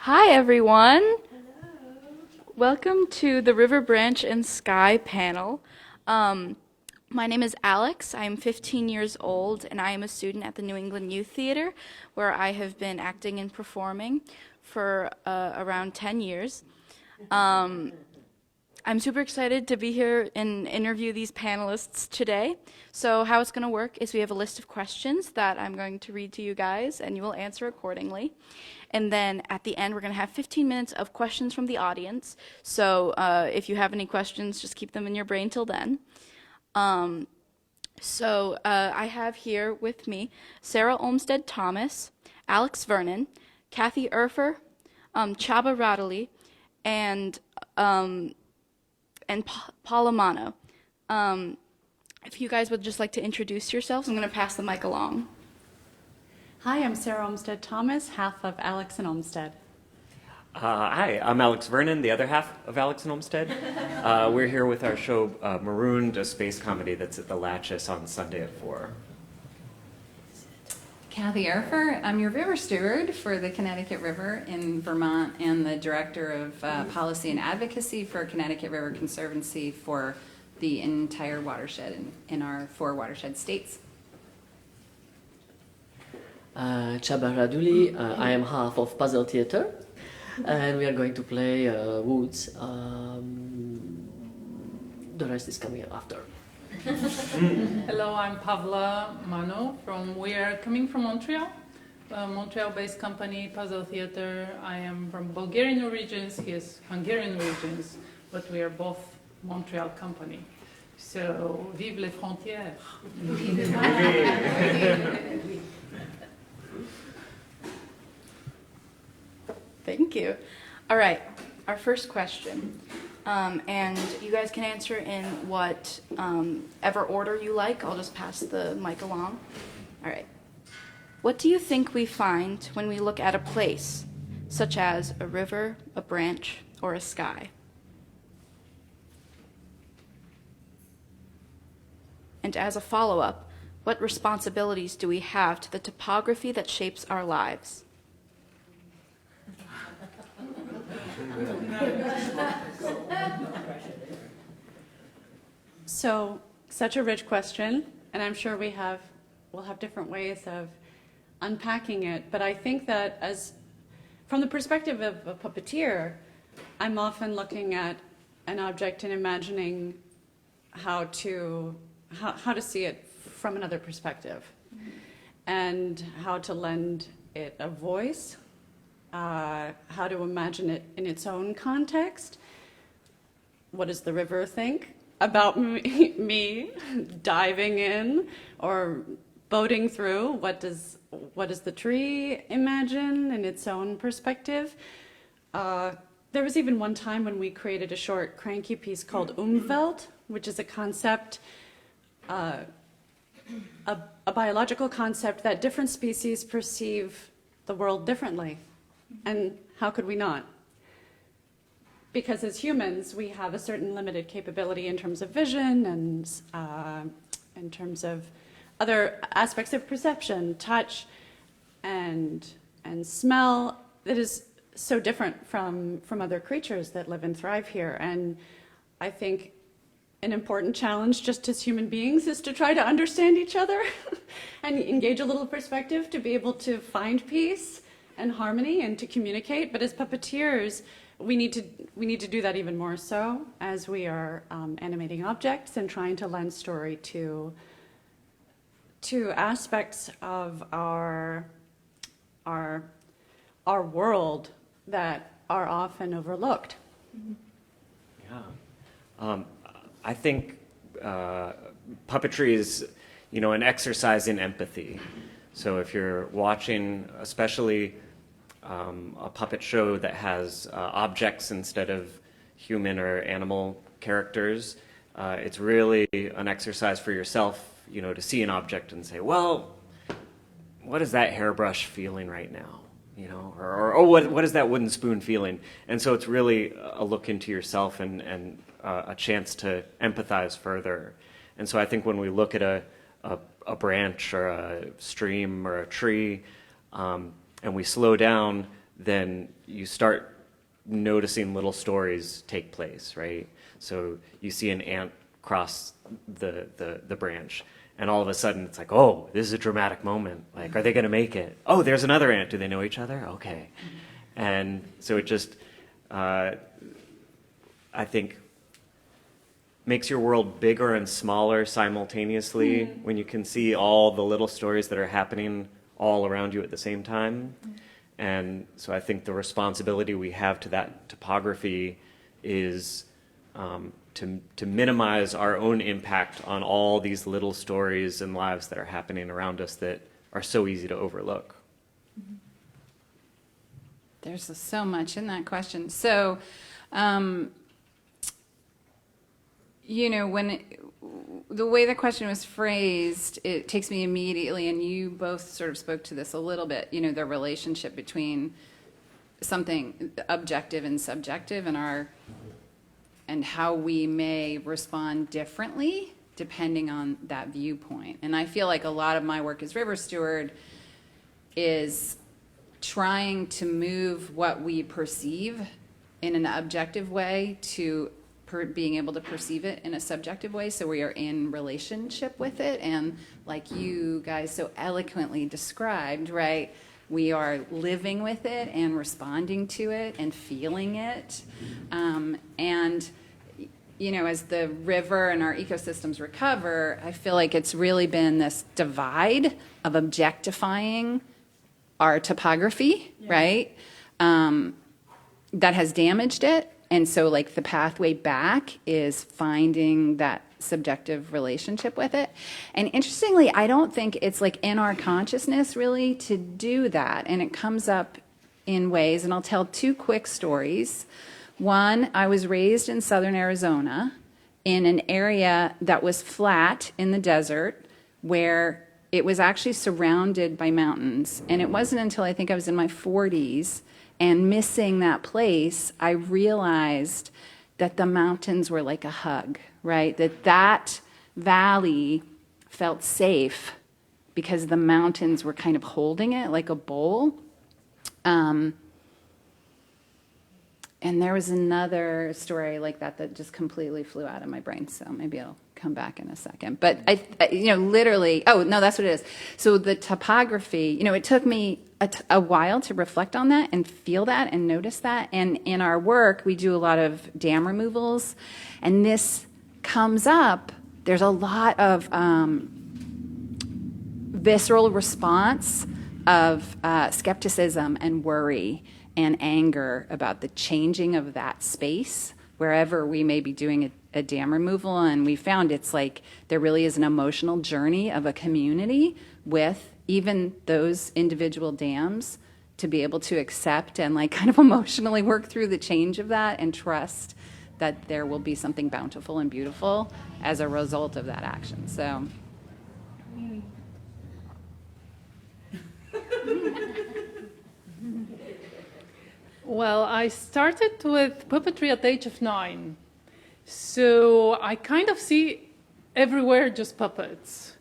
Hi, everyone. Hello. Welcome to the River Branch and Sky panel. My name is Alex. I'm 15 years old, and I am a student at the New England Youth Theater, where I have been acting and performing for around 10 years. I'm super excited to be here and interview these panelists today. So how it's going to work is we have a list of questions that I'm going to read to you guys, and you will answer accordingly. And then at the end, we're going to have 15 minutes of questions from the audience. So if you have any questions, just keep them in your brain till then. I have here with me Sarah Olmsted Thomas, Alex Vernon, Kathy Erfer, Chaba Radley, and Paula Mano. If you guys would just like to introduce yourselves, I'm going to pass the mic along. Hi, I'm Sarah Olmsted Thomas, half of Alex and Olmsted. Hi, I'm Alex Vernon, the other half of Alex and Olmsted. We're here with our show Marooned, a space comedy that's at the Latches on Sunday at 4. Kathy Erfer, I'm your river steward for the Connecticut River in Vermont and the director of policy and advocacy for Connecticut River Conservancy for the entire watershed in our 4 watershed states. Chaba Raduli, I am half of Puzzle Theater, and we are going to play Woods. The rest is coming after. Hello, I'm Pavla Mano. We are coming from Montreal, a Montreal-based company, Puzzle Theater. I am from Bulgarian origins, he is Hungarian origins, but we are both Montreal company. So, vive les frontières! Thank you. All right, our first question. And you guys can answer in what ever order you like. I'll just pass the mic along. All right. What do you think we find when we look at a place, such as a river, a branch, or a sky? And as a follow-up, what responsibilities do we have to the topography that shapes our lives? So, such a rich question, and I'm sure we'll have different ways of unpacking it, but I think that from the perspective of a puppeteer, I'm often looking at an object and imagining how to see it from another perspective, and how to lend it a voice, how to imagine it in its own context. What does the river think about me diving in or boating through? What does the tree imagine in its own perspective? There was even one time when we created a short cranky piece called Umwelt, which is a concept, a biological concept that different species perceive the world differently. And how could we not? Because as humans, we have a certain limited capability in terms of vision and in terms of other aspects of perception, touch and smell, that is so different from other creatures that live and thrive here. And I think an important challenge just as human beings is to try to understand each other and engage a little perspective to be able to find peace and harmony and to communicate. But as puppeteers, we need to do that even more so as we are animating objects and trying to lend story to aspects of our world that are often overlooked. Yeah. I think puppetry is, an exercise in empathy. So if you're watching, especially a puppet show that has objects instead of human or animal characters, it's really an exercise for yourself, to see an object and say, well, what is that hairbrush feeling right now? Or what is that wooden spoon feeling? And so it's really a look into yourself and a chance to empathize further. And so I think when we look at a branch or a stream or a tree, and we slow down, then you start noticing little stories take place, right? So you see an ant cross the branch, and all of a sudden it's like, oh, this is a dramatic moment. Like, are they going to make it? Oh, there's another ant. Do they know each other? Okay. And so it just, I think, makes your world bigger and smaller simultaneously when you can see all the little stories that are happening all around you at the same time. And so I think the responsibility we have to that topography is to minimize our own impact on all these little stories and lives that are happening around us that are so easy to overlook. There's so much in that question. So, you know, the way the question was phrased, it takes me immediately, and you both sort of spoke to this a little bit, you know, the relationship between something objective and subjective and how we may respond differently depending on that viewpoint. And I feel like a lot of my work as river steward is trying to move what we perceive in an objective way to being able to perceive it in a subjective way, so we are in relationship with it, and like you guys so eloquently described, right, we are living with it and responding to it and feeling it, and you know, as the river and our ecosystems recover, I feel like it's really been this divide of objectifying our topography, right, that has damaged it. And so, like, the pathway back is finding that subjective relationship with it. And interestingly, I don't think it's, like, in our consciousness, really, to do that. And it comes up in ways, and I'll tell two quick stories. One, I was raised in southern Arizona in an area that was flat in the desert where it was actually surrounded by mountains. And it wasn't until I think I was in my 40s and missing that place, I realized that the mountains were like a hug, right? That valley felt safe because the mountains were kind of holding it like a bowl. And there was another story like that just completely flew out of my brain, so maybe it'll come back in a second. But I you know, literally, oh, no, that's what it is. So the topography, you know, it took me a while to reflect on that and feel that and notice that. And in our work, we do a lot of dam removals, and this comes up. There's a lot of visceral response of skepticism and worry and anger about the changing of that space wherever we may be doing a dam removal. And we found it's like there really is an emotional journey of a community with even those individual dams to be able to accept and like kind of emotionally work through the change of that and trust that there will be something bountiful and beautiful as a result of that action. So. Well, I started with puppetry at the age of 9. So I kind of see everywhere just puppets.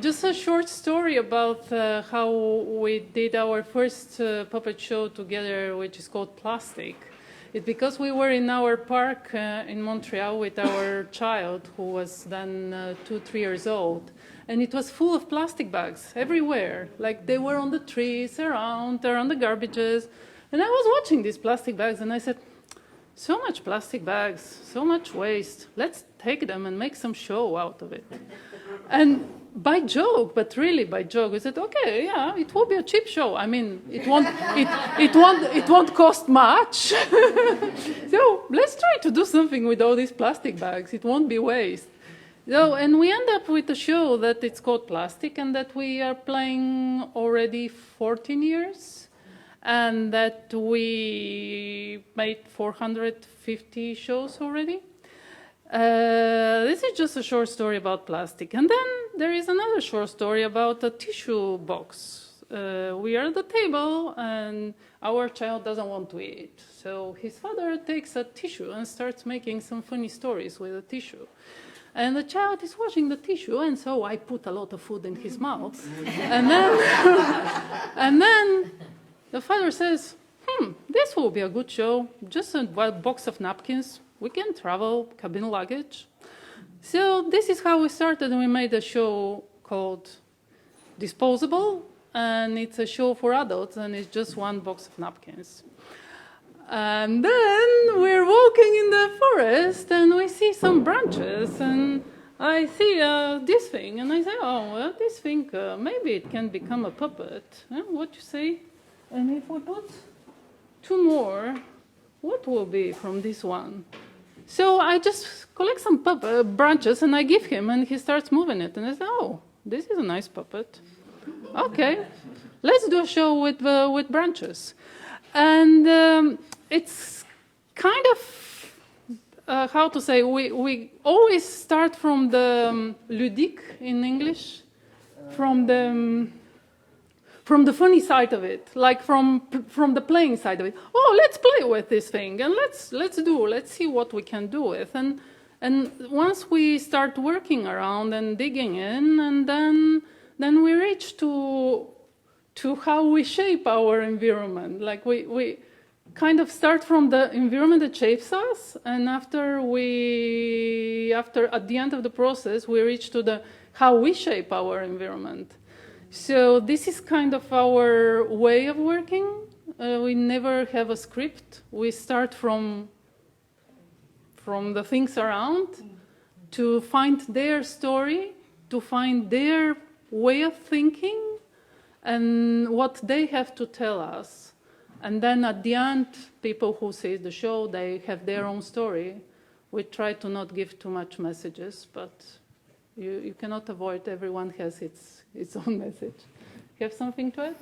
Just a short story about how we did our first puppet show together, which is called Plastic. It's because we were in our park in Montreal with our child, who was then 2-3 years old. And it was full of plastic bags everywhere. Like they were on the trees, around the garbages. And I was watching these plastic bags and I said, so much plastic bags, so much waste. Let's take them and make some show out of it. And by joke, but really by joke, we said, okay, yeah, it will be a cheap show. I mean, it won't cost much. So let's try to do something with all these plastic bags. It won't be waste. So, and we end up with a show that it's called Plastic, and that we are playing already 14 years, and that we made 450 shows already. This is just a short story about plastic. And then there is another short story about a tissue box. We are at the table, and our child doesn't want to eat. So his father takes a tissue and starts making some funny stories with a tissue. And the child is washing the tissue, and so I put a lot of food in his mouth. And then, and then the father says, this will be a good show. Just a box of napkins. We can travel, cabin luggage. So this is how we started. We made a show called Disposable, and it's a show for adults, and it's just one box of napkins. And then we're walking in the forest, and we see some branches, and I see this thing, and I say, oh, well, this thing, maybe it can become a puppet. What you say? And if we put 2 more, what will be from this one? So I just collect some branches, and I give him, and he starts moving it, and I say, oh, this is a nice puppet. Okay, let's do a show with branches. And it's kind of, how to say, we always start from the ludique in English, from the funny side of it, like from the playing side of it. Oh, let's play with this thing, and let's see what we can do with. And once we start working around and digging in, and then we reach to how we shape our environment. Like we kind of start from the environment that shapes us, and after at the end of the process, we reach to how we shape our environment. So this is kind of our way of working. We never have a script. We start from the things around to find their story, to find their way of thinking, and what they have to tell us. And then at the end, people who see the show, they have their own story. We try to not give too much messages, but you cannot avoid, everyone has its own message. You have something to add?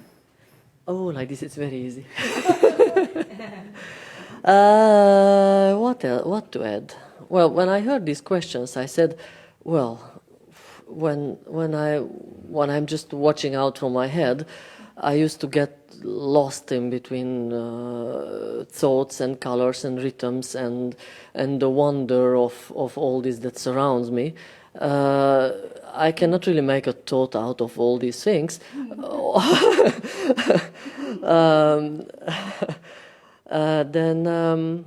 Oh, like this, it's very easy. What to add? Well, when I heard these questions, I said, well, when I'm just watching out from my head, I used to get lost in between thoughts and colors and rhythms and the wonder of all this that surrounds me. I cannot really make a thought out of all these things. Then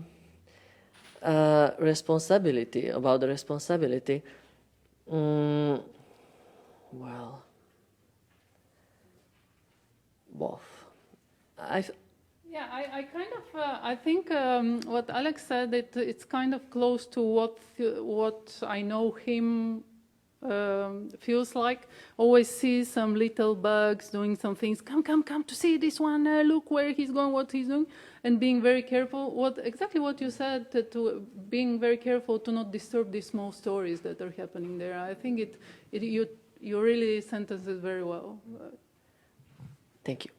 responsibility, about the responsibility. Well, both. Yeah, I kind of I think what Alex said, it's kind of close to what I know him feels like. Always see some little bugs doing some things. Come to see this one. Look where he's going, what he's doing, and being very careful. Exactly what you said, to being very careful to not disturb these small stories that are happening there. I think you really sentenced it very well. Thank you.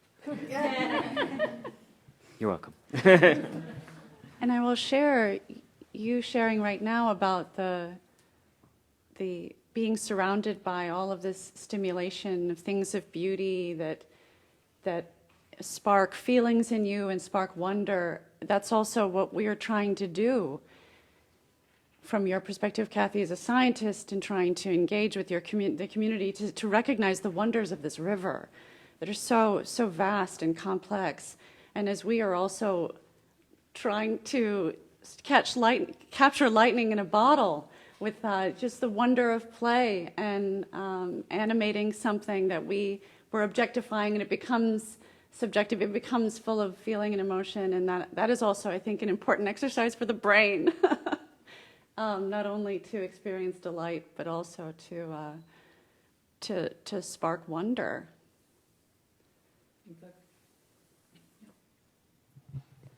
You're welcome. And I will share, you sharing right now about the being surrounded by all of this stimulation of things of beauty that spark feelings in you and spark wonder. That's also what we are trying to do from your perspective, Kathy, as a scientist, and trying to engage with the community to recognize the wonders of this river that are so vast and complex. And as we are also trying to capture lightning in a bottle with just the wonder of play and animating something that we're objectifying, and it becomes subjective, it becomes full of feeling and emotion, and that is also, I think, an important exercise for the brain. Not only to experience delight, but also to spark wonder.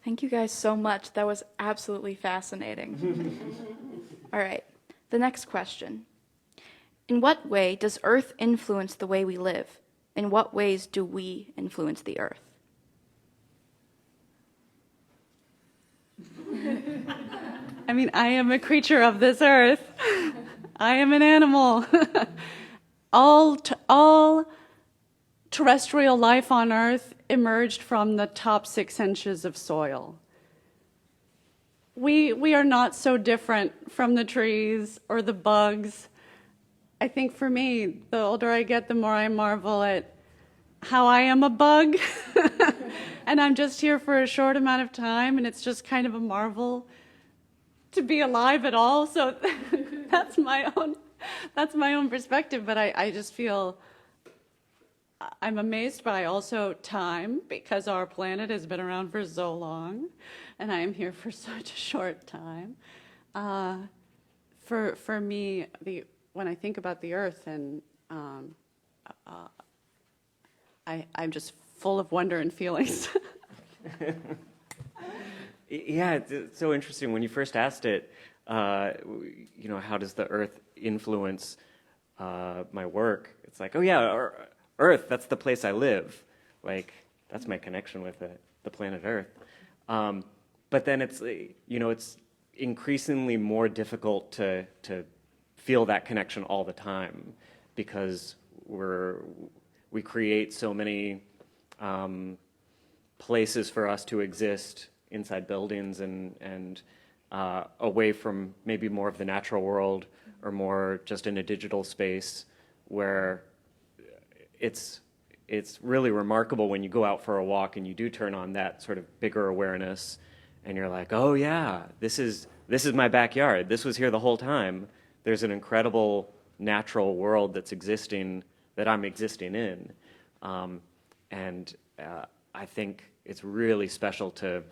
Thank you guys so much. That was absolutely fascinating. All right, the next question. In what way does Earth influence the way we live? In what ways do we influence the Earth? I mean, I am a creature of this earth. I am an animal. All terrestrial life on Earth emerged from the top 6 inches of soil. we are not so different from the trees or the bugs. I think for me, the older I get, the more I marvel at how I am a bug. And I'm just here for a short amount of time, and it's just kind of a marvel to be alive at all. So that's my own perspective. But I just feel I'm amazed by also time, because our planet has been around for so long, and I am here for such a short time. For me, when I think about the Earth, and I'm just full of wonder and feelings. Yeah, it's so interesting. When you first asked it, how does the Earth influence my work? It's like, oh yeah, Earth, that's the place I live. Like, that's my connection with the planet Earth. But then it's increasingly more difficult to feel that connection all the time, because we create so many places for us to exist inside buildings and away from maybe more of the natural world, or more just in a digital space, where it's really remarkable when you go out for a walk and you do turn on that sort of bigger awareness, and you're like, oh yeah, this is my backyard. This was here the whole time. There's an incredible natural world that's existing, that I'm existing in. I think it's really special to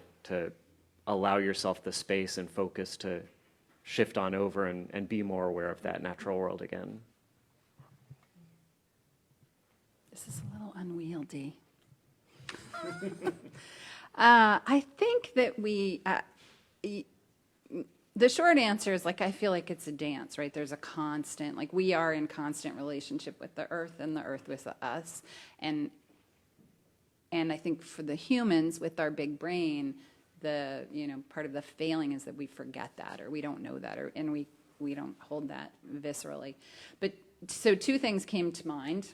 allow yourself the space and focus to shift on over and be more aware of that natural world again. This is a little unwieldy. I think that the short answer is, like, I feel like it's a dance, right? There's a constant, like, we are in constant relationship with the Earth, and the Earth with us. And I think for the humans, with our big brain, part of the failing is that we forget that, or we don't know that, and we don't hold that viscerally. But so two things came to mind,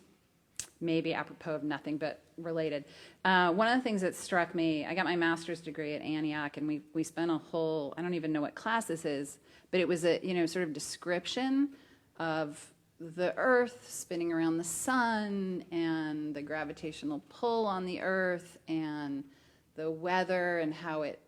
maybe apropos of nothing, but related. One of the things that struck me, I got my master's degree at Antioch, and we spent a whole, I don't even know what class this is, but it was a sort of description of the Earth spinning around the sun, and the gravitational pull on the Earth, and the weather, and how it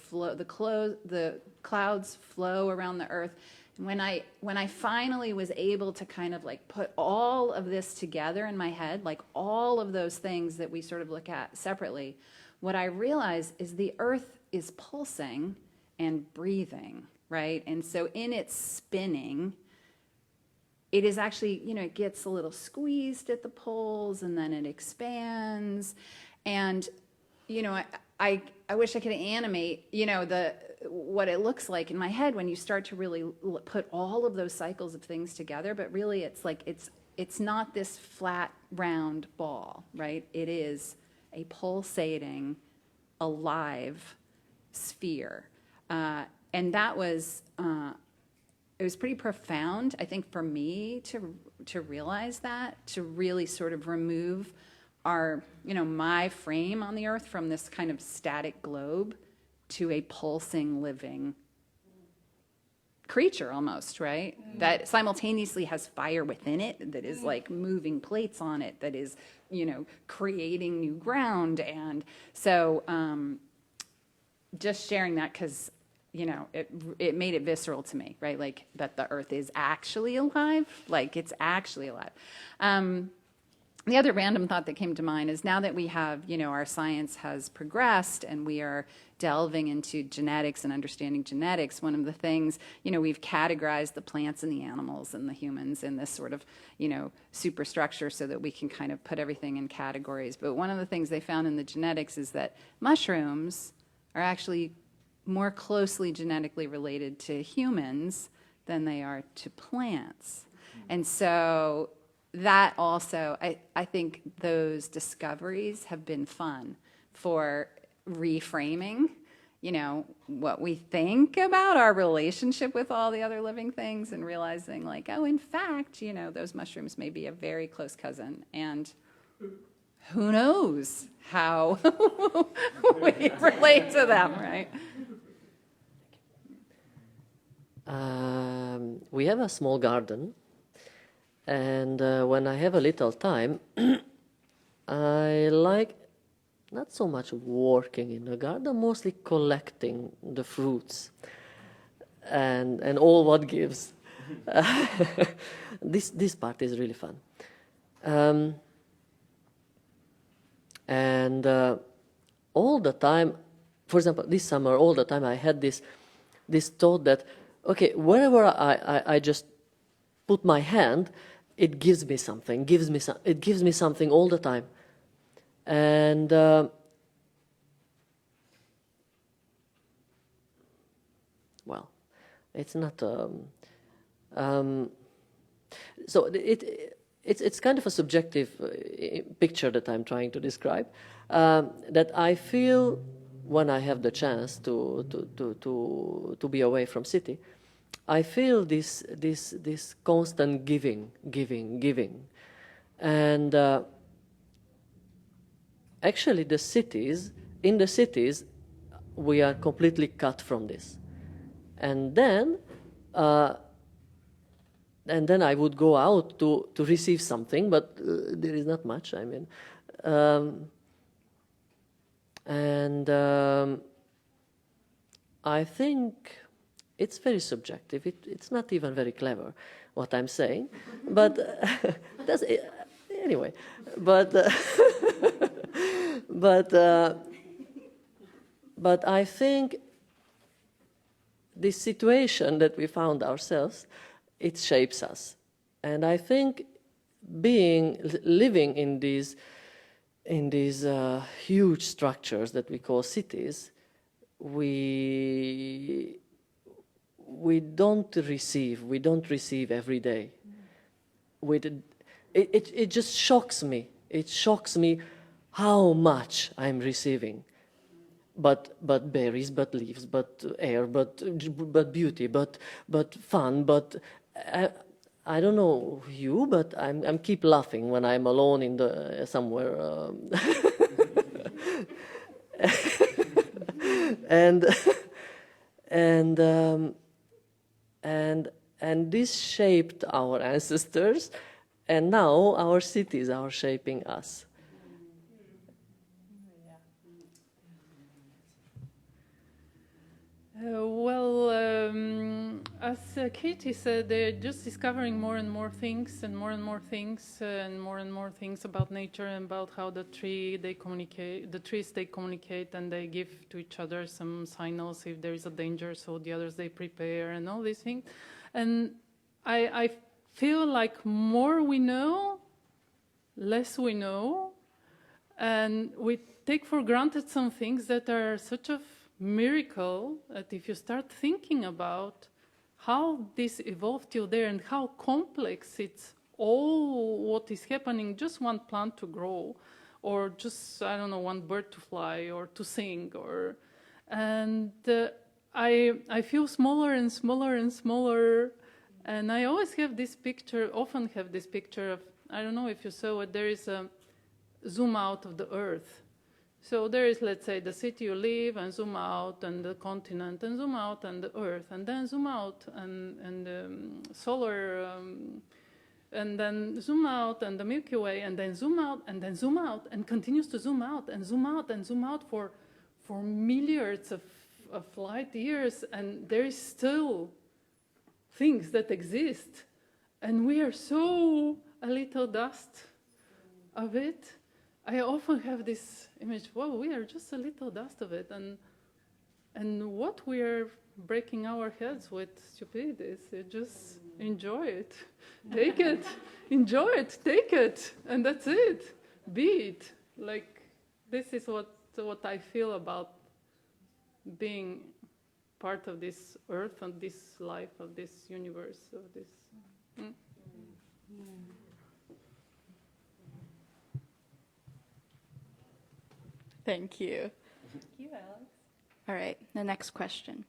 the clouds flow around the Earth. And when I finally was able to kind of like put all of this together in my head, like all of those things that we sort of look at separately, what I realized is the Earth is pulsing and breathing, right? And so in its spinning, it is actually, it gets a little squeezed at the poles, and then it expands. And, I wish I could animate, what it looks like in my head when you start to really put all of those cycles of things together. But really, it's like, it's not this flat, round ball, right? It is a pulsating, alive sphere. And that was... it was pretty profound, I think, for me to realize that, to really sort of remove my frame on the Earth from this kind of static globe to a pulsing, living creature almost, right? Mm-hmm. That simultaneously has fire within it, that is like moving plates on it, that is, creating new ground. And so just sharing that, because it made it visceral to me, right? Like, that the Earth is actually alive. Like, it's actually alive. The other random thought that came to mind is, now that we have, our science has progressed and we are delving into genetics and understanding genetics, one of the things, we've categorized the plants and the animals and the humans in this sort of, superstructure, so that we can kind of put everything in categories. But one of the things they found in the genetics is that mushrooms are actually more closely genetically related to humans than they are to plants. And so that also, I think those discoveries have been fun for reframing, what we think about our relationship with all the other living things, and realizing, like, oh, in fact, those mushrooms may be a very close cousin, and who knows how we relate to them, right? We have a small garden, and when I have a little time, I like not so much working in the garden, mostly collecting the fruits and all what gives. This part is really fun. And all the time, for example, this summer, all the time I had this thought that, okay, wherever I just put my hand, it gives me something, it gives me something all the time. And well, it's not. So it's kind of a subjective picture that I'm trying to describe. That I feel when I have the chance to be away from city, I feel this constant giving, and actually in the cities, we are completely cut from this, and then I would go out to receive something, but there is not much. I mean, I think it's very subjective. It's not even very clever what I'm saying, but anyway. But but I think this situation that we found ourselves, it shapes us, and I think living in these huge structures that we call cities, we don't receive every day. It just shocks me. It shocks me how much I'm receiving. But berries, but leaves, but air, but beauty, but fun, but I don't know you, but I'm keep laughing when I'm alone in the somewhere, and this shaped our ancestors, and now our cities are shaping us. As Katie said, they're just discovering more and more things and more and more things and more things about nature and about how the trees they communicate and they give to each other some signals if there is a danger, so the others they prepare and all these things. And I feel like more we know, less we know, and we take for granted some things that are such a miracle that if you start thinking about how this evolved till there and how complex it's all what is happening, just one plant to grow, or just, I don't know, one bird to fly or to sing, or, and I feel smaller and smaller and smaller, and I always have this picture, often have this picture of, I don't know if you saw it, there is a zoom out of the earth. So there is, let's say, the city you live, and zoom out, and the continent, and zoom out, and the Earth, and then zoom out, and the solar, and then zoom out, and the Milky Way, and then zoom out, and then zoom out, and continues to zoom out, and zoom out, and zoom out for milliards of light years, and there is still things that exist, and we are so a little dust of it. I often have this image, whoa, we are just a little dust of it, and what we are breaking our heads with stupidities, just enjoy it, take it, enjoy it, take it, and that's it, be it. Like, this is what I feel about being part of this earth and this life, of this universe, of this. Thank you. Thank you, Alex. All right, the next question.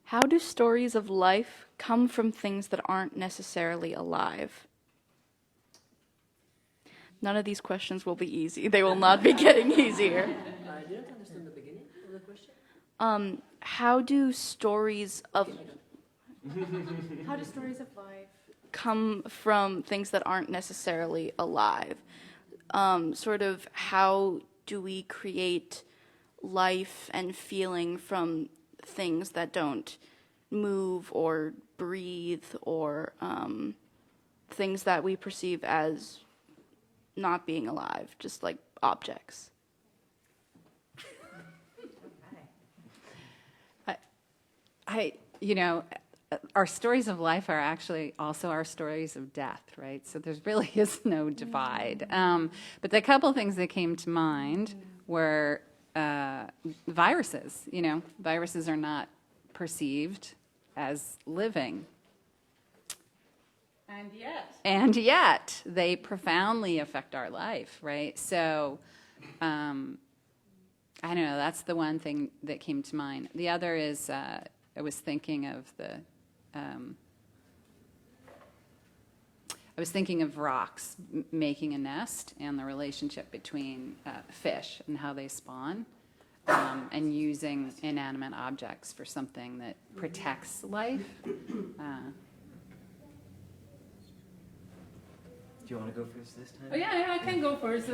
How do stories of life come from things that aren't necessarily alive? None of these questions will be easy. They will not be getting easier. I didn't understand the beginning of the question. How do stories of... How do stories of life come from things that aren't necessarily alive? Sort of how do we create life and feeling from things that don't move or breathe, or things that we perceive as not being alive, just like objects? Our stories of life are actually also our stories of death, right? So there's really is no divide. But the couple things that came to mind were viruses. Viruses are not perceived as living. And yet, they profoundly affect our life, right? So, I don't know, that's the one thing that came to mind. The other is, I was thinking of rocks making a nest, and the relationship between fish and how they spawn, and using inanimate objects for something that protects life. Do you want to go first this time? Oh, yeah, I can go first.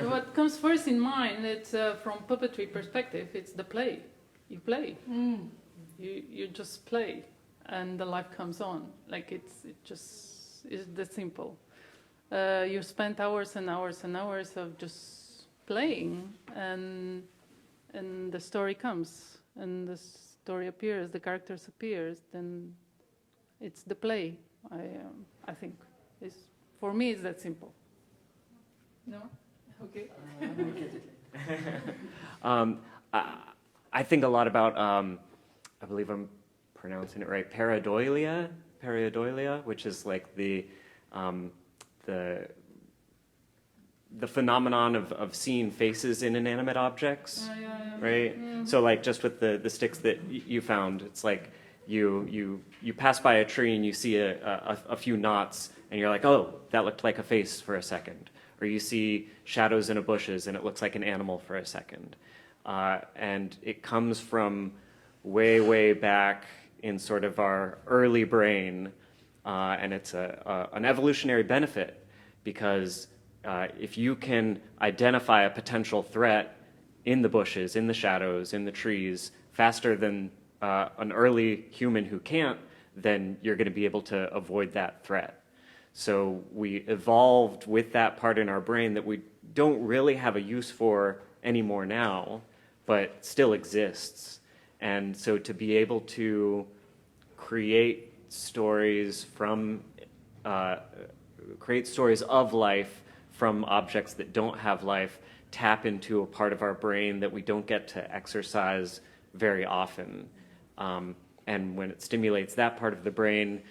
What comes first in mind, it's from puppetry perspective, it's the play. You play. You just play, and the life comes on. Like it just is that simple. You spend hours and hours and hours of just playing, and the story comes, and the story appears, the characters appears. Then it's the play. I think is. For me, it's that simple. No? Okay. I think a lot about, I believe I'm pronouncing it right, pareidolia, which is like the phenomenon of seeing faces in inanimate objects, right? So like just with the sticks that you found, it's like you pass by a tree and you see a few knots, and you're like, oh, that looked like a face for a second. Or you see shadows in a bushes and it looks like an animal for a second. And it comes from way, way back in sort of our early brain. And it's an evolutionary benefit, because if you can identify a potential threat in the bushes, in the shadows, in the trees, faster than an early human who can't, then you're going to be able to avoid that threat. So we evolved with that part in our brain that we don't really have a use for anymore now, but still exists. And so to be able to create stories of life from objects that don't have life, tap into a part of our brain that we don't get to exercise very often. And when it stimulates that part of the brain,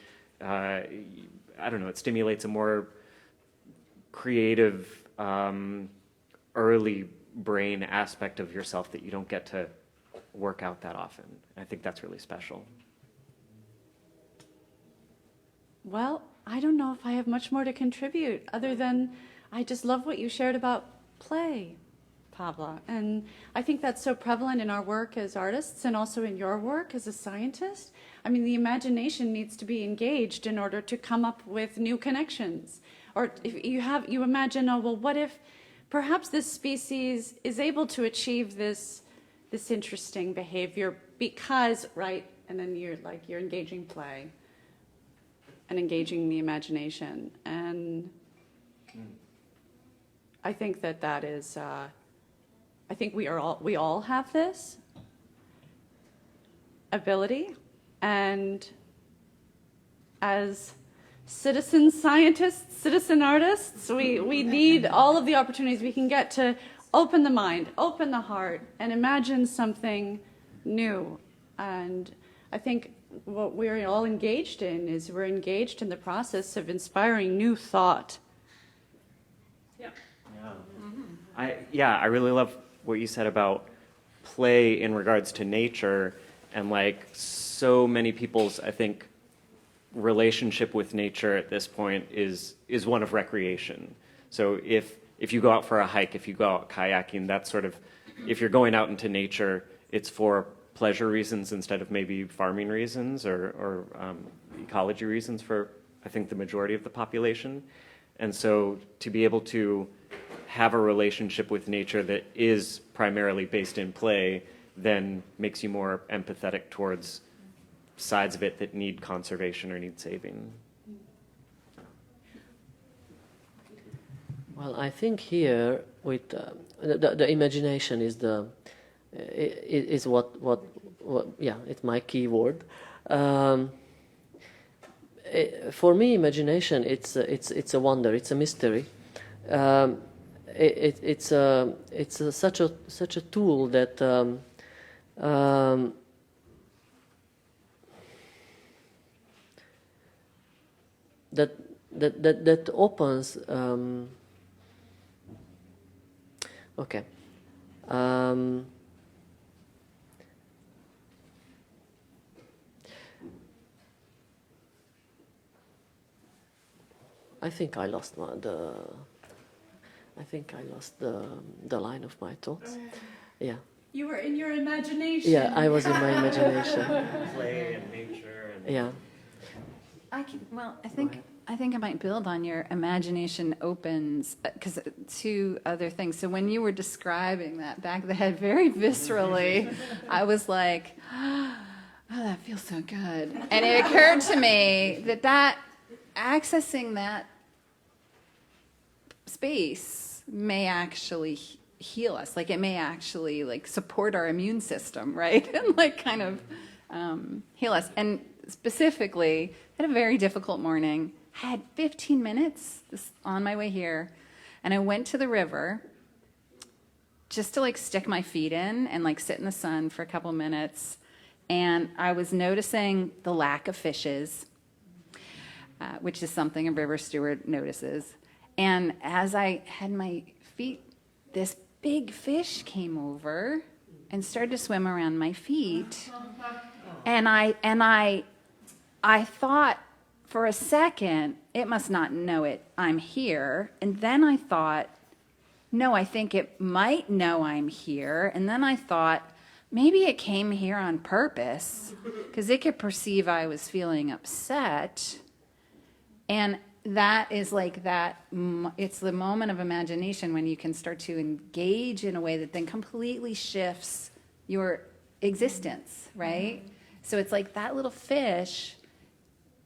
I don't know, it stimulates a more creative, early brain aspect of yourself that you don't get to work out that often. I think that's really special. Well, I don't know if I have much more to contribute other than I just love what you shared about play, Pavla. And I think that's so prevalent in our work as artists and also in your work as a scientist. I mean, the imagination needs to be engaged in order to come up with new connections. Or if you imagine, oh, well, what if perhaps this species is able to achieve this interesting behavior because, right, and then you're engaging play and engaging the imagination. And I think that is, I think we all have this ability, and as citizen scientists, citizen artists, we need all of the opportunities we can get to open the mind, open the heart, and imagine something new. And I think what we're all engaged in is we're engaged in the process of inspiring new thought. Yeah. I really love what you said about play in regards to nature, and like so many people's, I think, relationship with nature at this point is one of recreation. So if you go out for a hike, if you go out kayaking, that's sort of, if you're going out into nature, it's for pleasure reasons instead of maybe farming reasons or ecology reasons for, I think, the majority of the population. And so to be able to have a relationship with nature that is primarily based in play then makes you more empathetic towards sides of it that need conservation or need saving. Well, I think here with the imagination is what yeah, it's my key word. For me, imagination it's a wonder, it's a mystery. It's such a tool that that opens. Okay. I think I lost the line of my thoughts. Yeah. You were in your imagination. Yeah, I was in my imagination. Play and nature. And Yeah. I think I might build on your imagination opens, because two other things. So when you were describing that back of the head very viscerally, I was like, oh, that feels so good. And it occurred to me that accessing that space may actually heal us. Like it may actually like support our immune system, right? And like kind of heal us. And specifically, I had a very difficult morning. I had 15 minutes on my way here, and I went to the river just to like stick my feet in and like sit in the sun for a couple minutes. And I was noticing the lack of fishes, which is something a river steward notices. And as I had my feet, this big fish came over and started to swim around my feet. And I thought for a second, it must not know it, I'm here. And then I thought, no, I think it might know I'm here. And then I thought, maybe it came here on purpose because it could perceive I was feeling upset. And that is like that, it's the moment of imagination when you can start to engage in a way that then completely shifts your existence, right? So it's like that little fish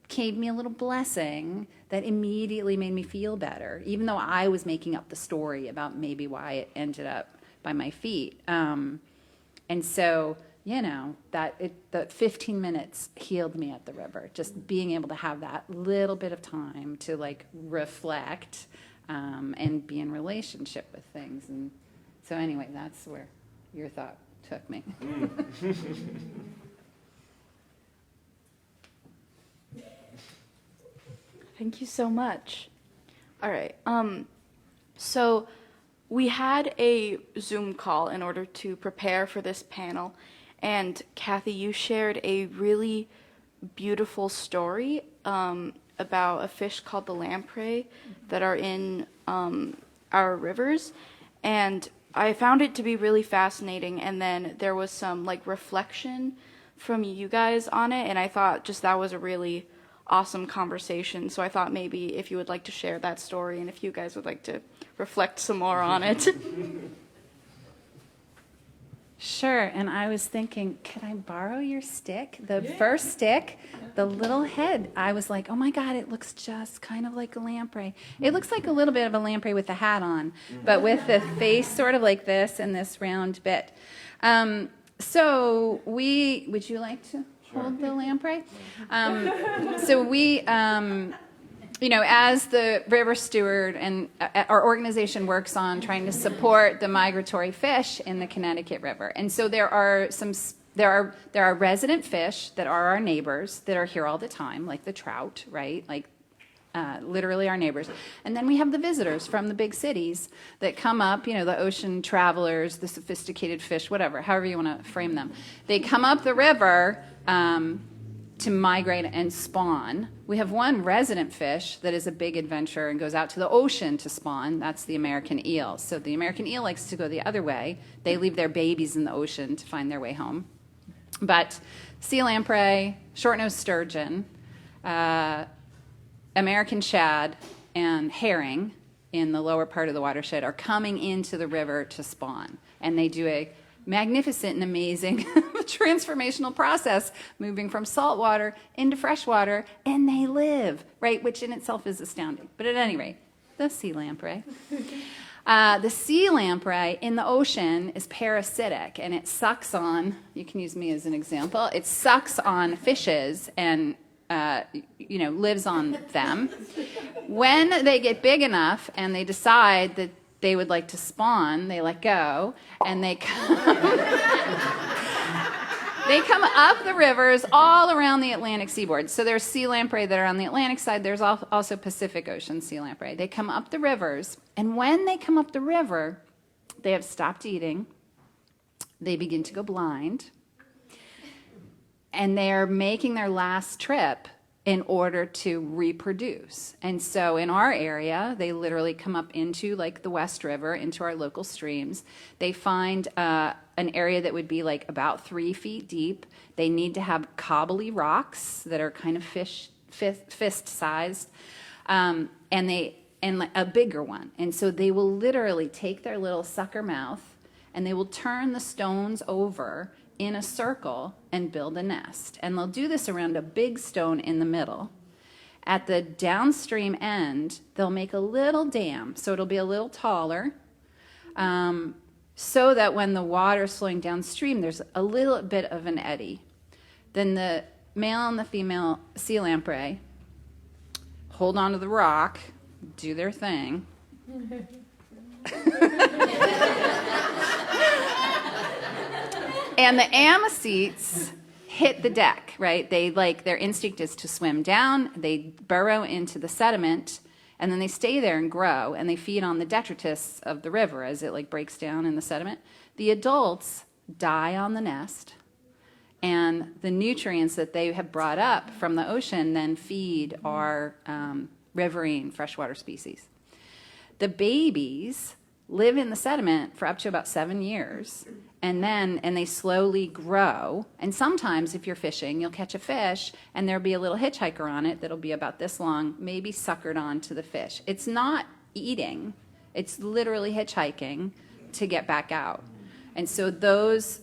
gave me a little blessing that immediately made me feel better, even though I was making up the story about maybe why it ended up by my feet. And so, you know, the 15 minutes healed me at the river, just being able to have that little bit of time to like reflect and be in relationship with things. And so anyway, that's where your thought took me. Thank you so much. All right. So we had a Zoom call in order to prepare for this panel. And Kathy, you shared a really beautiful story about a fish called the lamprey that are in our rivers. And I found it to be really fascinating. And then there was some like reflection from you guys on it. And I thought just that was a really awesome conversation. So I thought maybe if you would like to share that story and if you guys would like to reflect some more on it. Sure, and I was thinking, could I borrow your stick? The first stick, the little head. I was like, oh my God, it looks just kind of like a lamprey. It looks like a little bit of a lamprey with a hat on, but with the face sort of like this and this round bit. So would you like to hold the lamprey? So we, you know, as the river steward and our organization works on trying to support the migratory fish in the Connecticut River. And so there are resident fish that are our neighbors that are here all the time, like the trout, right? Like literally our neighbors. And then we have the visitors from the big cities that come up, you know, the ocean travelers, the sophisticated fish, whatever, however you want to frame them. They come up the river to migrate and spawn. We have one resident fish that is a big adventure and goes out to the ocean to spawn. That's the American eel. So the American eel likes to go the other way. They leave their babies in the ocean to find their way home. But sea lamprey, short-nosed sturgeon, American shad, and herring in the lower part of the watershed are coming into the river to spawn. And they do a magnificent and amazing transformational process, moving from salt water into fresh water, and they live, right? Which in itself is astounding. But at any rate, the sea lamprey. The sea lamprey in the ocean is parasitic, and it sucks on, you can use me as an example, it sucks on fishes and lives on them. When they get big enough and they decide that they would like to spawn, they let go, and they come up the rivers all around the Atlantic seaboard. So there's sea lamprey that are on the Atlantic side. There's also Pacific Ocean sea lamprey. They come up the rivers, and when they come up the river, they have stopped eating. They begin to go blind, and they're making their last trip in order to reproduce. And so in our area, they literally come up into like the West River, into our local streams. They find an area that would be like about 3 feet deep. They need to have cobbly rocks that are kind of fist-sized, and a bigger one. And so they will literally take their little sucker mouth, and they will turn the stones over in a circle and build a nest. And they'll do this around a big stone in the middle. At the downstream end, they'll make a little dam, so it'll be a little taller, so that when the water's flowing downstream, there's a little bit of an eddy. Then the male and the female sea lamprey hold onto the rock, do their thing. And the ammocetes hit the deck, right? Their instinct is to swim down, they burrow into the sediment, and then they stay there and grow, and they feed on the detritus of the river as it breaks down in the sediment. The adults die on the nest, and the nutrients that they have brought up from the ocean then feed our riverine freshwater species. The babies live in the sediment for up to about 7 years, and they slowly grow. And sometimes if you're fishing, you'll catch a fish and there'll be a little hitchhiker on it that'll be about this long, maybe suckered onto the fish. It's not eating, it's literally hitchhiking to get back out. And so those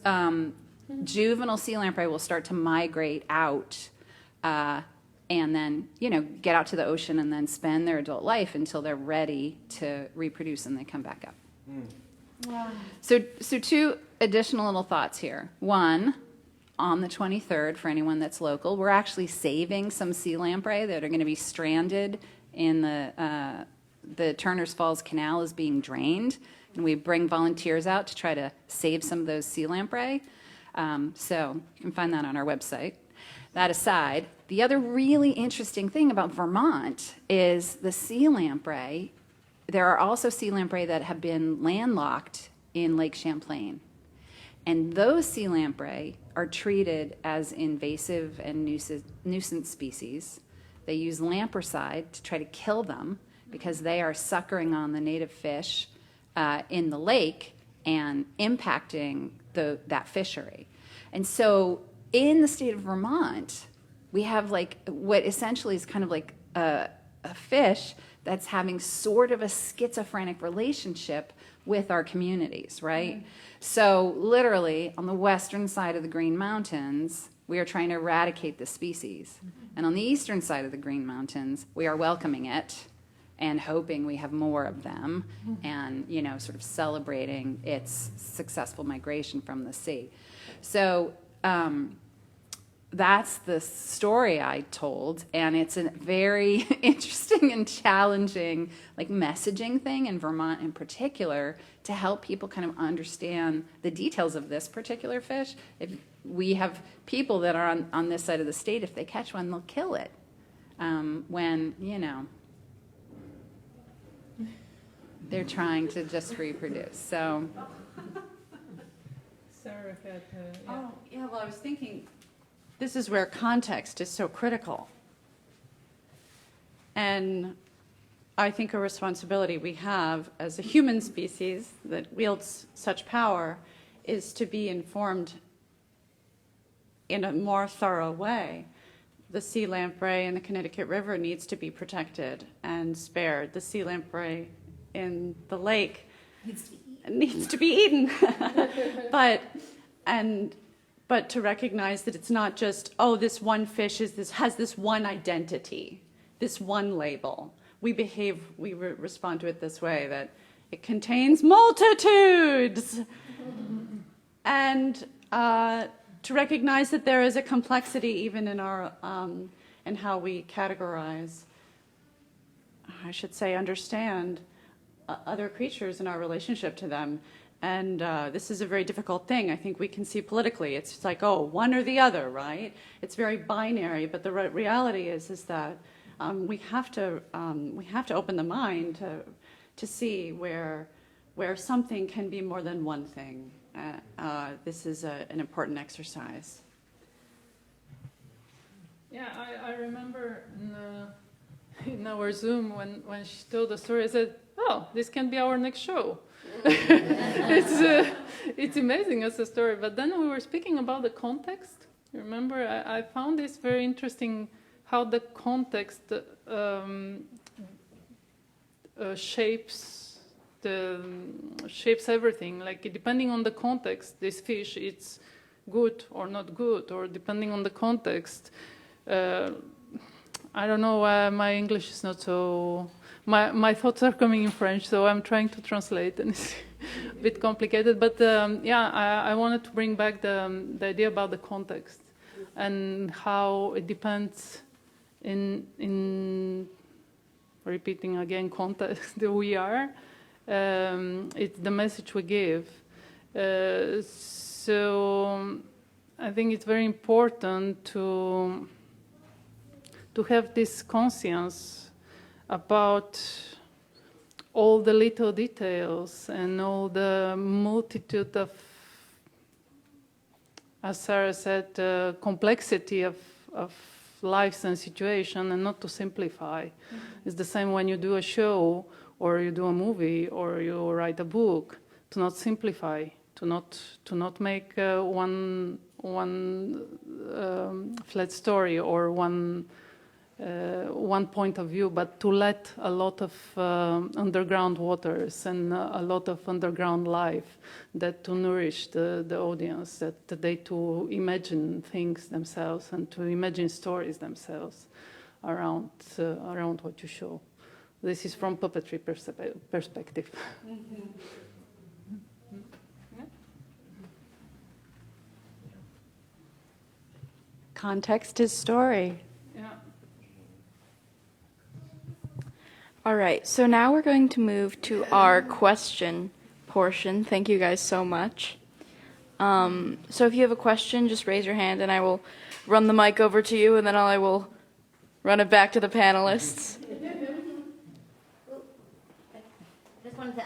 juvenile sea lamprey will start to migrate out and then, get out to the ocean and then spend their adult life until they're ready to reproduce and they come back up. Wow. So 2 additional little thoughts here. One, on the 23rd, for anyone that's local, we're actually saving some sea lamprey that are going to be stranded in the Turner's Falls Canal is being drained, and we bring volunteers out to try to save some of those sea lamprey. So you can find that on our website. That aside, the other really interesting thing about Vermont is the sea lamprey. There are also sea lamprey that have been landlocked in Lake Champlain. And those sea lamprey are treated as invasive and nuisance species. They use lampricide to try to kill them because they are suckering on the native fish in the lake and impacting that fishery. And so in the state of Vermont, we have what essentially is kind of like a fish that's having sort of a schizophrenic relationship with our communities, right? Mm-hmm. So literally on the western side of the Green Mountains, we are trying to eradicate this species. Mm-hmm. And on the eastern side of the Green Mountains, we are welcoming it and hoping we have more of them, mm-hmm. and, sort of celebrating its successful migration from the sea. So that's the story I told, and it's a very interesting and challenging messaging thing in Vermont in particular to help people kind of understand the details of this particular fish. If we have people that are on this side of the state, if they catch one, they'll kill it when, they're trying to just reproduce. So. Sarah had, Oh, yeah, well, I was thinking, this is where context is so critical. And I think a responsibility we have as a human species that wields such power is to be informed in a more thorough way. The sea lamprey in the Connecticut River needs to be protected and spared. The sea lamprey in the lake needs to be eaten. But to recognize that it's not just, oh, this one fish has this one identity, this one label. We respond to it this way, that it contains multitudes. And to recognize that there is a complexity even in our in how we categorize, I should say, understand other creatures and our relationship to them. And this is a very difficult thing. I think we can see politically. It's like, oh, one or the other, right? It's very binary. But the reality is that we have to open the mind to see where something can be more than one thing. This is an important exercise. Yeah, I remember in our Zoom when she told the story, I said, oh, this can be our next show. It's amazing as a story. But then we were speaking about the context. Remember, I found this very interesting, how the context shapes everything. Like, depending on the context, this fish, it's good or not good, or depending on the context. I don't know why my English is not so... My thoughts are coming in French, so I'm trying to translate, and it's a bit complicated. But I wanted to bring back the idea about the context and how it depends in repeating again, context that we are. It's the message we give. So I think it's very important to have this conscience about all the little details and all the multitude of, as Sarah said, complexity of lives and situation, and not to simplify. Mm-hmm. It's the same when you do a show or you do a movie or you write a book, to not simplify, to not make one flat story or one point of view, but to let a lot of underground waters and a lot of underground life that to nourish the audience, that they to imagine things themselves and to imagine stories themselves around what you show. This is from puppetry perspective. Mm-hmm. Yeah. Context is story. All right, so now we're going to move to our question portion. Thank you guys so much. So if you have a question, just raise your hand and I will run the mic over to you, and then I will run it back to the panelists. I just wanted to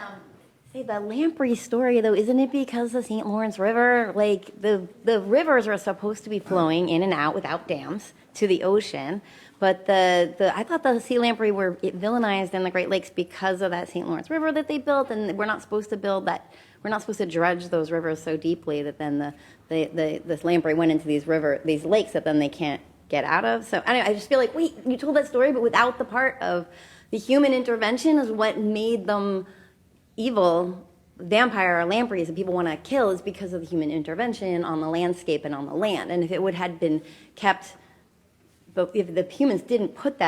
say the lamprey story, though, isn't it because the St. Lawrence River, like the rivers are supposed to be flowing in and out without dams to the ocean, but I thought the sea lamprey were villainized in the Great Lakes because of that St. Lawrence River that they built, and we're not supposed to build that. We're not supposed to dredge those rivers so deeply that then this lamprey went into these lakes that then they can't get out of. So anyway, I just feel like, wait, you told that story, but without the part of the human intervention is what made them evil. Vampire or lampreys that people want to kill is because of the human intervention on the landscape and on the land. And if it had been kept, but if the humans didn't put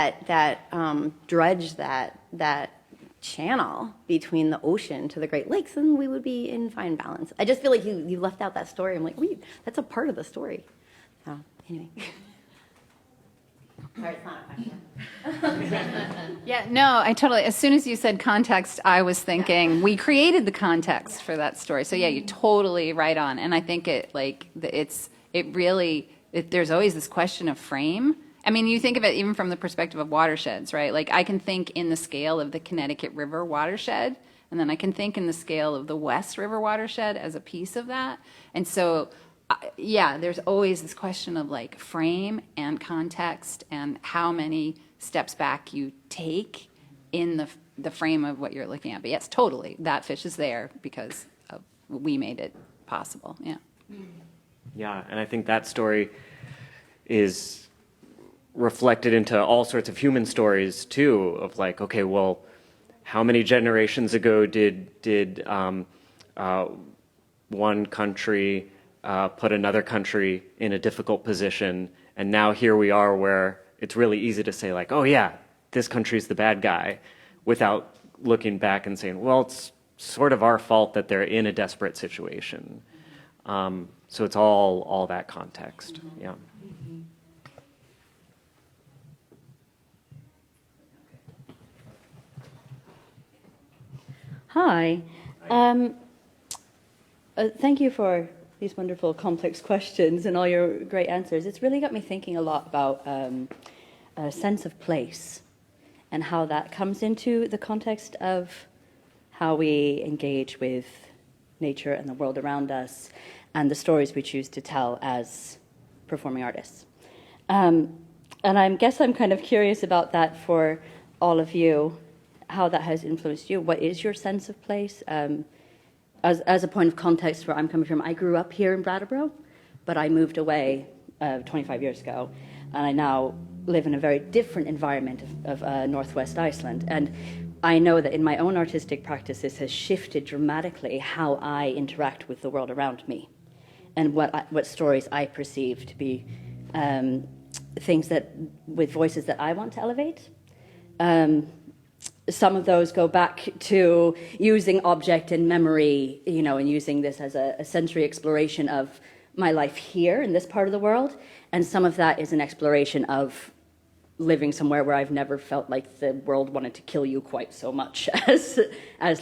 dredge that channel between the ocean to the Great Lakes, then we would be in fine balance. I just feel like you left out that story. I'm like, wait, that's a part of the story. So anyway. Sorry, it's not a question. Yeah, no, I totally, as soon as you said context, I was thinking we created the context for that story. So yeah, you're totally right on. And I think there's always this question of frame. I mean, you think of it even from the perspective of watersheds, right? Like, I can think in the scale of the Connecticut River watershed, and then I can think in the scale of the West River watershed as a piece of that. And so, yeah, there's always this question of like frame and context and how many steps back you take in the frame of what you're looking at. But yes, totally, that fish is there because we made it possible. Yeah. Yeah, and I think that story is reflected into all sorts of human stories too, of like, okay, well, how many generations ago did one country put another country in a difficult position, and now here we are where it's really easy to say like, oh yeah, this country's the bad guy, without looking back and saying, well, it's sort of our fault that they're in a desperate situation. So it's all that context. Yeah. Hi. Thank you for these wonderful complex questions and all your great answers. It's really got me thinking a lot about a sense of place and how that comes into the context of how we engage with nature and the world around us and the stories we choose to tell as performing artists. And I guess I'm kind of curious about that for all of you, how that has influenced you. What is your sense of place? As a point of context where I'm coming from, I grew up here in Brattleboro, but I moved away 25 years ago, and I now live in a very different environment of Northwest Iceland. And I know that in my own artistic practice, this has shifted dramatically how I interact with the world around me and what stories I perceive to be things that, with voices that I want to elevate. Some of those go back to using object and memory, you know, and using this as a sensory exploration of my life here in this part of the world. And some of that is an exploration of living somewhere where I've never felt like the world wanted to kill you quite so much as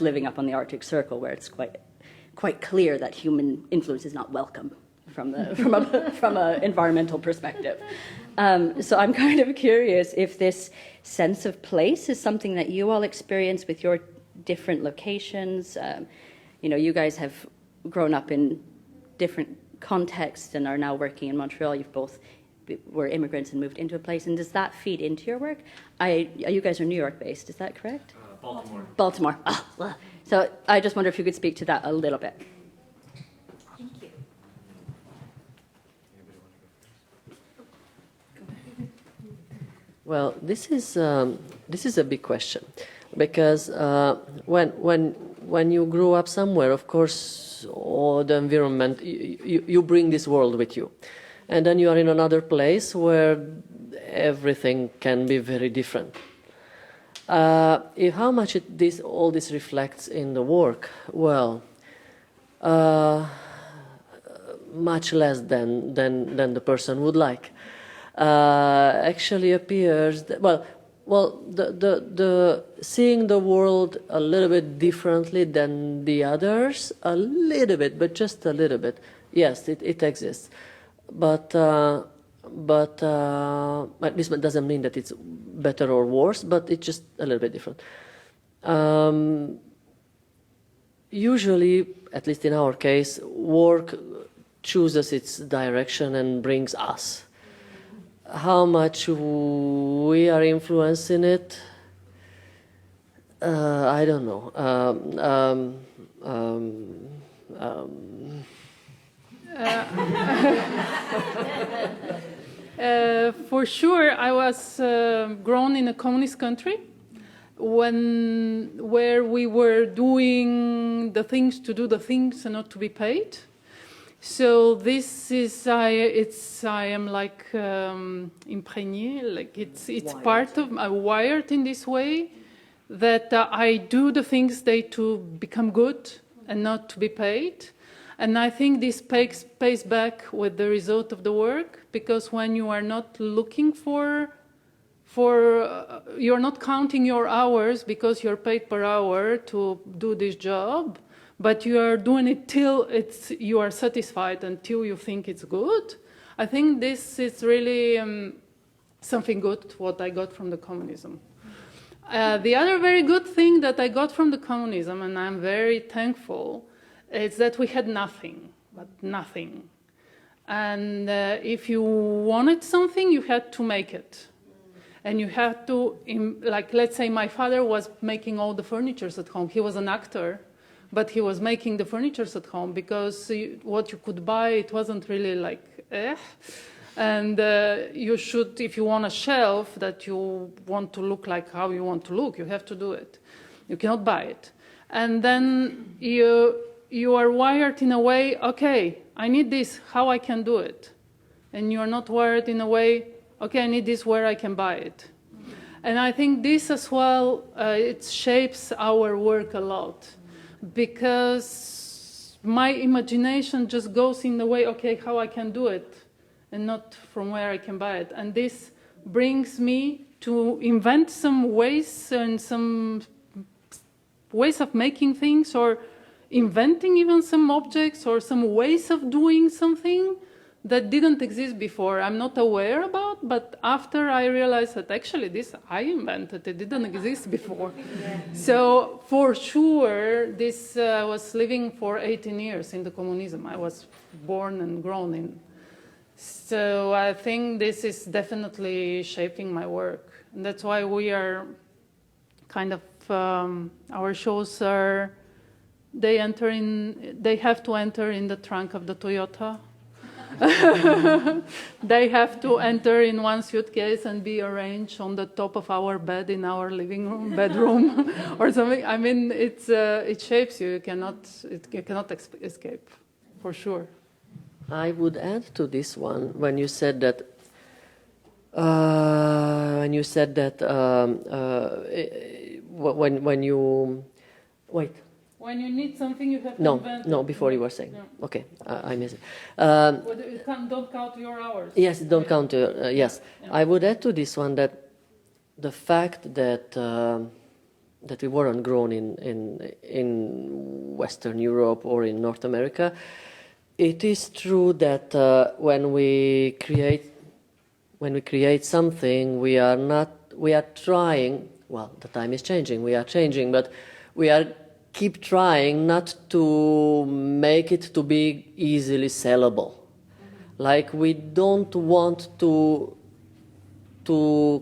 living up on the Arctic Circle, where it's quite clear that human influence is not welcome from a environmental perspective. So I'm kind of curious if this sense of place is something that you all experience with your different locations. You know, you guys have grown up in different contexts and are now working in Montreal. You've both were immigrants and moved into a place. And does that feed into your work? You guys are New York based, is that correct? Baltimore. Baltimore. Oh, so I just wonder if you could speak to that a little bit. Well, this is a big question, because when you grow up somewhere, of course, all the environment, you bring this world with you, and then you are in another place where everything can be very different. How much all this reflects in the work? Well, much less than the person would like. Actually appears that, the seeing the world a little bit differently than the others, a little bit, but just a little bit. Yes, it exists, but this doesn't mean that it's better or worse, but it's just a little bit different. Usually, at least in our case, work chooses its direction and brings us. How much we are influencing it, I don't know. For sure, I was grown in a communist country where we were doing the things to do the things and not to be paid. So this is I am like imprégné, like it's wired. Part of I'm wired in this way that I do the things to become good and not to be paid, and I think this pays back with the result of the work, because when you are not looking you're not counting your hours because you're paid per hour to do this job. But you are doing it till you are satisfied, until you think it's good. I think this is really something good, what I got from the communism. The other very good thing that I got from the communism, and I'm very thankful, is that we had nothing, but nothing. And if you wanted something, you had to make it. And you had to, like, let's say my father was making all the furniture at home. He was an actor. but he was making the furnitures at home because what you could buy, it wasn't really like, And you should, if you want a shelf that you want to look like how you want to look, you have to do it. You cannot buy it. And then you are wired in a way, okay, I need this, how I can do it. And you're not wired in a way, okay, I need this, where I can buy it. And I think this as well, it shapes our work a lot. Because my imagination just goes in the way, okay, how I can do it, and not from where I can buy it. And this brings me to invent some ways and some ways of making things, or inventing even some objects or some ways of doing something that didn't exist before. I'm not aware about, but after I realized that actually this I invented, it didn't exist before. Yeah. So for sure, this was living for 18 years in the communism. I was born and grown in. So I think this is definitely shaping my work. And that's why we are kind of, our shows are, they have to enter in the trunk of the Toyota. They have to enter in one suitcase and be arranged on the top of our bed in our living room, bedroom, or something. I mean, it shapes you. You cannot escape, for sure. I would add to this one when you said that. When you wait. When you need something, you have to invent it. No, before you were saying. Yeah. Okay, I missed it. Don't count your hours. Yes, don't count. Yes, yeah. I would add to this one that the fact that that we weren't grown in Western Europe or in North America, it is true that when we create something, we are trying. Well, the time is changing. We are changing, but we keep trying not to make it to be easily sellable. Like we don't want to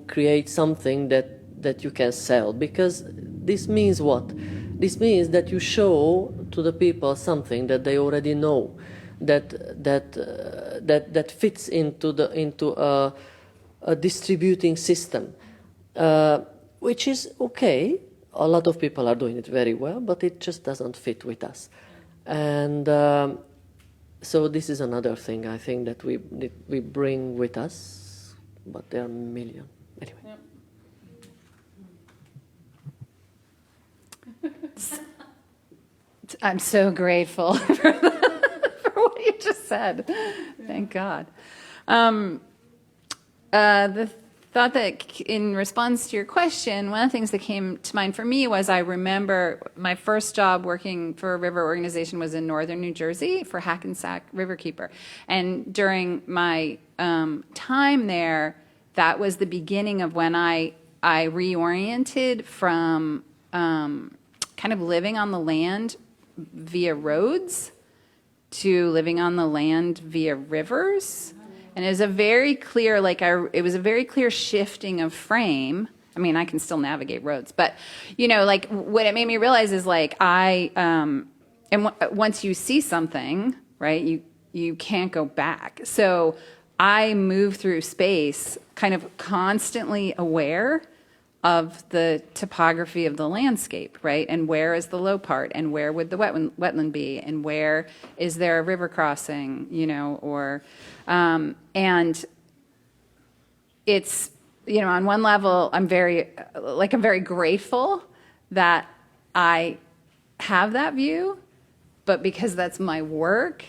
create something that you can sell, because this means what? This means that you show to the people something that they already know, that fits into a distributing system, which is okay. A lot of people are doing it very well, but it just doesn't fit with us. And so this is another thing I think that we bring with us, but there are a million. Anyway. Yep. I'm so grateful for what you just said. Thank God. The thought that in response to your question, one of the things that came to mind for me was I remember my first job working for a river organization was in northern New Jersey for Hackensack Riverkeeper. And during my time there, that was the beginning of when I reoriented from kind of living on the land via roads to living on the land via rivers. And it was a very clear, it was a very clear shifting of frame. I mean, I can still navigate roads, but what it made me realize is and once you see something, right, you can't go back. So I move through space kind of constantly aware of the topography of the landscape, right? And where is the low part, and where would the wetland be, and where is there a river crossing, and it's, on one level, I'm very grateful that I have that view, but because that's my work,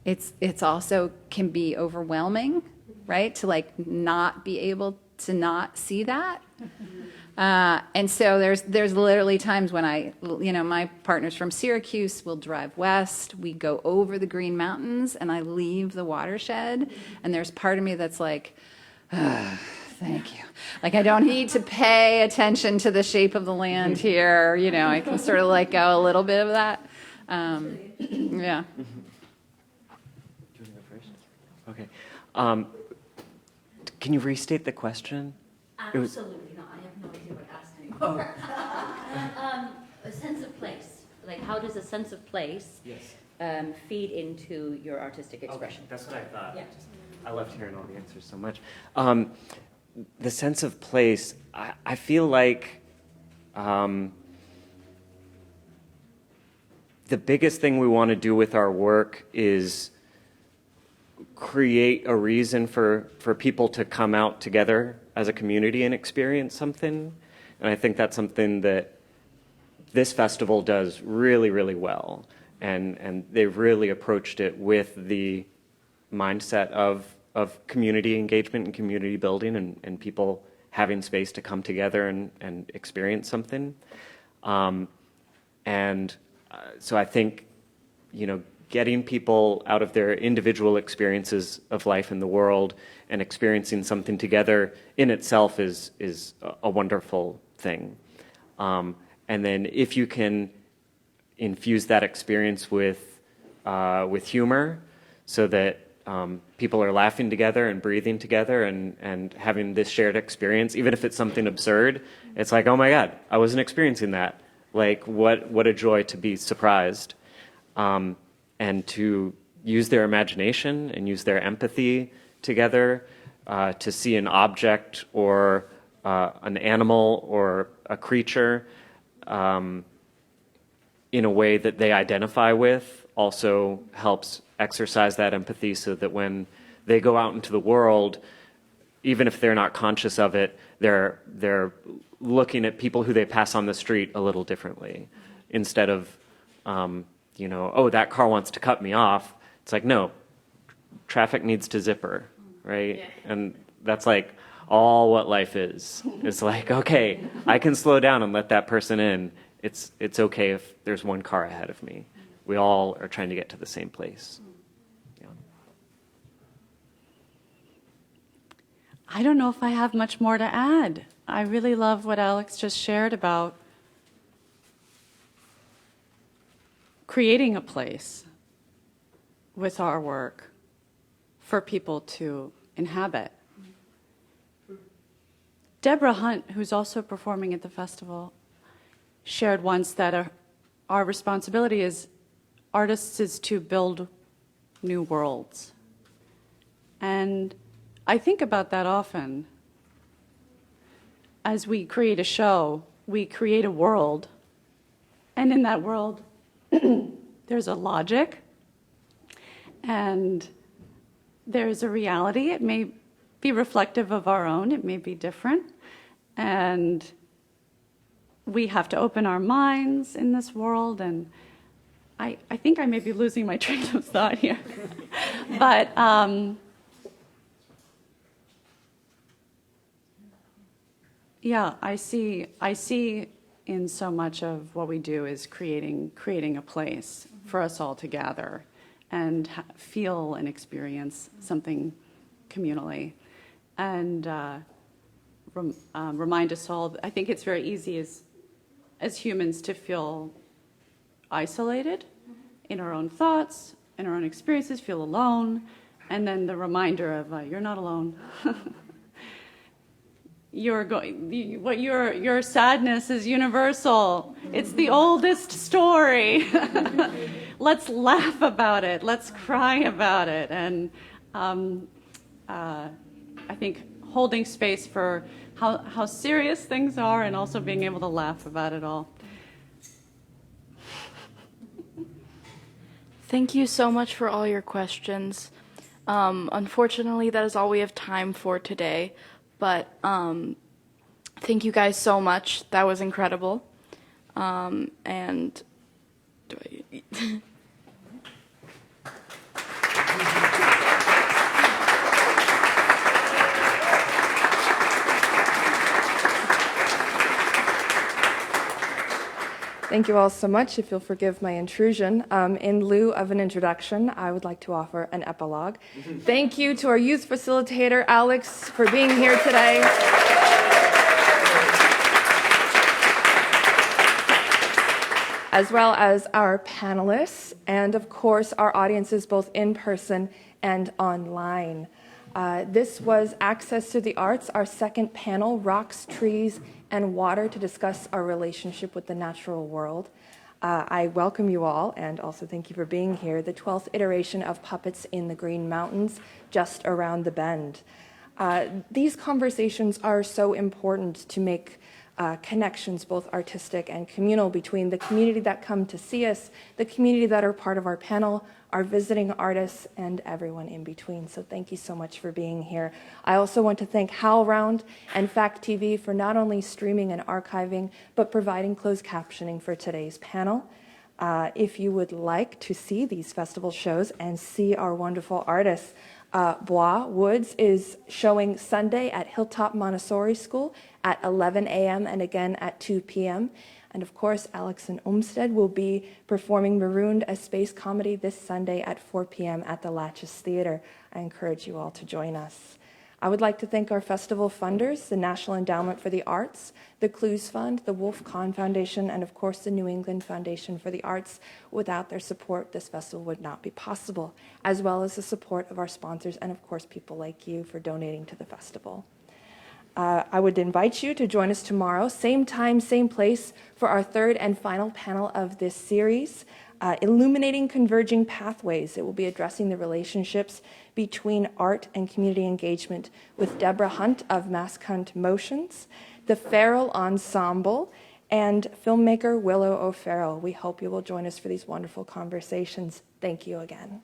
it's also can be overwhelming, right? To not be able to not see that. And so there's literally times when my partners from Syracuse will drive west, we go over the Green Mountains, and I leave the watershed, and there's part of me that's like, thank you. I don't need to pay attention to the shape of the land here, I can sort of let go a little bit of that. Yeah. Do you want to go first? Okay. Can you restate the question? Absolutely not. I have no idea what asking for. A sense of place. Like, how does a sense of place feed into your artistic expression? Okay, that's what I thought. Yeah. I loved hearing all the answers so much. The sense of place, I feel like the biggest thing we want to do with our work is create a reason for people to come out together as a community and experience something. And I think that's something that this festival does really, really well. And they've really approached it with the mindset of community engagement and community building and people having space to come together and experience something. So I think, getting people out of their individual experiences of life in the world and experiencing something together in itself is a wonderful thing. And then if you can infuse that experience with humor so that people are laughing together and breathing together and having this shared experience, even if it's something absurd, it's like, oh my God, I wasn't experiencing that. Like, what a joy to be surprised. And to use their imagination and use their empathy together to see an object or an animal or a creature in a way that they identify with also helps exercise that empathy so that when they go out into the world, even if they're not conscious of it, they're looking at people who they pass on the street a little differently instead of oh, that car wants to cut me off. It's like, no, traffic needs to zipper, right? Yeah. And that's like all what life is. It's like, okay, I can slow down and let that person in. It's okay if there's one car ahead of me. We all are trying to get to the same place. Yeah. I don't know if I have much more to add. I really love what Alex just shared about creating a place with our work for people to inhabit. Deborah Hunt, who's also performing at the festival, shared once that our responsibility as artists is to build new worlds. And I think about that often. As we create a show, we create a world, and in that world, there's a logic, and there's a reality. It may be reflective of our own, it may be different, and we have to open our minds in this world, and I think I may be losing my train of thought here. But yeah, I see in so much of what we do is creating a place for us all to gather and feel and experience something communally, and remind us all. I think it's very easy as humans to feel isolated in our own thoughts, in our own experiences, feel alone, and then the reminder of you're not alone. Your sadness is universal. It's the oldest story. Let's laugh about it. Let's cry about it. And I think holding space for how serious things are and also being able to laugh about it all. Thank you so much for all your questions. Unfortunately, that is all we have time for today. But thank you guys so much. That was incredible. And do I... Thank you all so much. If you'll forgive my intrusion. In lieu of an introduction, I would like to offer an epilogue. Thank you to our youth facilitator, Alex, for being here today. As well as our panelists, and of course our audiences both in person and online. This was Access to the Arts, our second panel, Rocks, Trees, and Water, to discuss our relationship with the natural world. I welcome you all, and also thank you for being here, the 12th iteration of Puppets in the Green Mountains, just around the bend. These conversations are so important to make connections, both artistic and communal, between the community that come to see us, the community that are part of our panel, our visiting artists, and everyone in between. So thank you so much for being here. I also want to thank HowlRound and Fact TV for not only streaming and archiving, but providing closed captioning for today's panel. If you would like to see these festival shows and see our wonderful artists, Bois Woods is showing Sunday at Hilltop Montessori School at 11 a.m. and again at 2 p.m. And of course, Alex and Olmsted will be performing Marooned, a space comedy, this Sunday at 4 p.m. at the Latches Theater. I encourage you all to join us. I would like to thank our festival funders, the National Endowment for the Arts, the Clues Fund, the Wolf Kahn Foundation, and of course the New England Foundation for the Arts. Without their support, this festival would not be possible, as well as the support of our sponsors and of course people like you for donating to the festival. I would invite you to join us tomorrow, same time, same place, for our third and final panel of this series, Illuminating Converging Pathways. It will be addressing the relationships between art and community engagement with Deborah Hunt of Mask Hunt Motions, the Farrell Ensemble, and filmmaker Willow O'Farrell. We hope you will join us for these wonderful conversations. Thank you again.